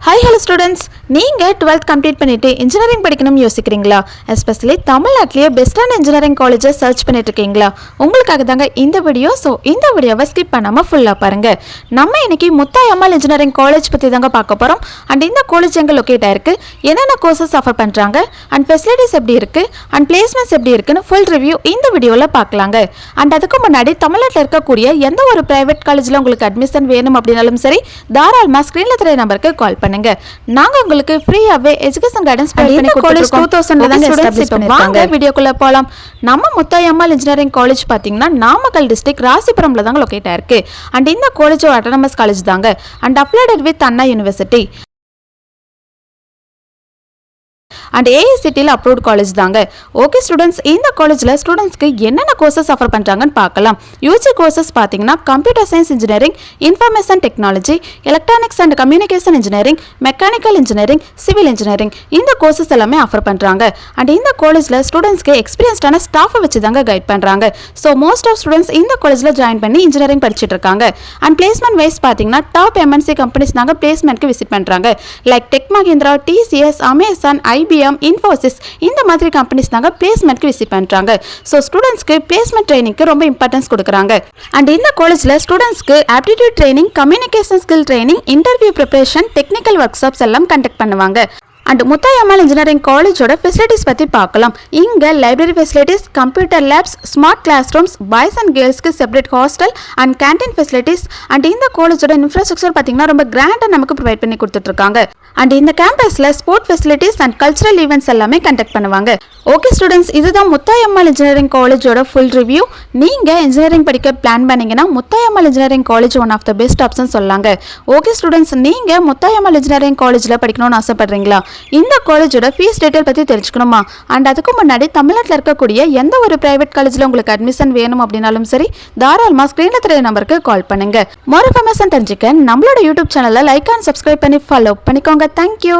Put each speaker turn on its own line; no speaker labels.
Hi hello students, நீங்கள் 12th complete பண்ணிவிட்டு engineering படிக்கணும்னு யோசிக்கிறீங்களா? எஸ்பெஷலி தமிழ்நாட்டிலேயே பெஸ்ட்டான இன்ஜினியரிங் காலேஜை சர்ச் பண்ணிட்டு இருக்கீங்களா? உங்களுக்காக தாங்க இந்த வீடியோ. ஸோ இந்த வீடியோவை ஸ்கிப் பண்ணாமல் ஃபுல்லாக பாருங்கள். நம்ம இன்னைக்கு முத்தாயம்மாள் இன்ஜினியரிங் காலேஜ் பற்றி தாங்க பார்க்க போகிறோம். அண்ட் இந்த காலேஜ் எங்கே லொக்கேட் ஆயிருக்கு, என்னென்ன கோர்சஸ் ஆஃபர் பண்ணுறாங்க, அண்ட் ஃபெசிலிட்டிஸ் எப்படி இருக்குது, அண்ட் பிளேஸ்மெண்ட்ஸ் எப்படி இருக்குன்னு ஃபுல் ரிவ்யூ இந்த வீடியோவில் பார்க்கலாங்க. அண்ட் அதுக்கு முன்னாடி தமிழ்நாட்டில் இருக்கக்கூடிய எந்த ஒரு பிரைவேட் காலேஜில் உங்களுக்கு அட்மிஷன் வேணும் அப்படின்னாலும் சரி, தாராளமாக ஸ்க்ரீனில் தெரிய நம்பருக்கு கால் பண்ணுங்க. நாங்க உங்களுக்கு ஃப்ரீயாவே எஜுகேஷன் கைடன்ஸ் ப்ரொவைட் பண்ணி கொடுத்துருக்கோம். 2000 தான் எஸ்டாப்லிஷ் பண்ணிருக்காங்க. வீடியோக்குள்ள போலாம். நம்ம முத்தாயம்மாள் இன்ஜினியரிங் காலேஜ் பாத்தீங்கன்னா நாமக்கல் டிஸ்ட்ரிக்ட் ராசிபுரம்ல தாங்க லொகேட் ஆயிருக்கு. அண்ட் இந்த காலேஜ் ஒரு அட்டானமஸ் காலேஜ் தாங்க. And applied with Anna university and ஏஐசிடியில் அப்ரூவ்ட் காலேஜ் தாங்க. ஓகே ஸ்டூடெண்ட்ஸ், இந்த காலேஜில் ஸ்டூடெண்ட்ஸ்க்கு என்னென்ன கோர்சஸ் ஆஃபர் பண்ணுறாங்கன்னு பார்க்கலாம். யூஜி கோர்சஸ் பார்த்தீங்கன்னா computer science engineering, information technology, electronics and communication engineering, mechanical engineering, civil engineering, இந்த கோர்சஸ் எல்லாமே ஆஃபர் பண்ணுறாங்க. அண்ட் இந்த காலேஜில் ஸ்டூடெண்ட்ஸ்க்கு எக்ஸ்பீரியன்ஸ்டான ஸ்டாஃபை வச்சு தாங்க கைட் பண்ணுறாங்க. ஸோ மோஸ்ட் ஆஃப் ஸ்டூடெண்ட்ஸ் இந்த காலேஜில் ஜாயின் பண்ணி இன்ஜினியரிங் படிச்சுட்டு இருக்காங்க. அண்ட் பிளேஸ்மெண்ட் வைஸ் பார்த்தீங்கன்னா டாப் எம்என்சி கம்பெனிஸ் தாங்க பிளேஸ்மெண்ட்க்கு விசிட் பண்ணுறாங்க. Like Tech Mahindra, TCS, Amazon, IBM, Infosys, இந்த மாதிரி கம்பெனிஸ் தாங்க பிளேஸ்மெண்ட்க்கு விசிட் பண்றாங்க. ஸோ ஸ்டூடெண்ட்ஸ்க்கு பிளேஸ்மெண்ட் ட்ரைனிங்க்கு ரொம்ப இம்பார்ட்டன்ஸ் கொடுக்குறாங்க. அண்ட் இந்த காலேஜில் ஸ்டூடெண்ட்ஸ்க்கு aptitude training, communication skill training, interview preparation, technical workshops எல்லாம் கண்டக்ட் பண்ணுவாங்க. அண்ட் முத்தாயம்மாள் இன்ஜினியரிங் காலேஜோட ஃபெசிலிட்டிஸ் பற்றி பார்க்கலாம். இங்கே library facilities, computer labs, smart classrooms, boys and கேர்ள்ஸ்க்கு separate hostel and canteen facilities. And இந்த காலேஜோட இன்ஃப்ராஸ்ட்ரக்சர் பார்த்தீங்கன்னா ரொம்ப கிராண்டாக நமக்கு ப்ரொவைட் பண்ணி கொடுத்துட்ருக்காங்க. அண்ட் இந்த கேம்பஸில் sport facilities and cultural events எல்லாமே கண்டக்ட் பண்ணுவாங்க. ஓகே ஸ்டூடெண்ட்ஸ், இதுதான் முத்தாயம்மாள் இன்ஜினியரிங் காலேஜோட ஃபுல் ரிவ்யூ. நீங்கள் இன்ஜினியரிங் படிக்க பிளான் பண்ணீங்கன்னா Muthayammal engineering college one of the best option சொல்லாங்க. ஓகே ஸ்டூடெண்ட்ஸ், நீங்கள் முத்தாயம்மாள் இன்ஜினியரிங் காலேஜில் படிக்கணும்னு ஆசைப்படுறீங்களா? இந்த காலேஜோட ஃபீஸ் டீட்டெயில் பற்றி தெரிஞ்சுக்கணுமா? அண்ட் அதுக்கு முன்னாடி தமிழ்நாட்டில் இருக்கக்கூடிய எந்த ஒரு பிரைவேட் காலேஜில் உங்களுக்கு அட்மிஷன் வேணும் அப்படின்னாலும் சரி, தாராளமாக ஸ்க்ரீனில் தெரிய நம்பருக்கு கால் பண்ணுங்க. மோர் இன்ஃபர்மேஷன் தெரிஞ்சுக்க நம்மளோட யூடியூப் சேனலை லைக் அண்ட் சப்ஸ்கிரைப் பண்ணி ஃபாலோ பண்ணிக்கோங்க. தேங்க்யூ.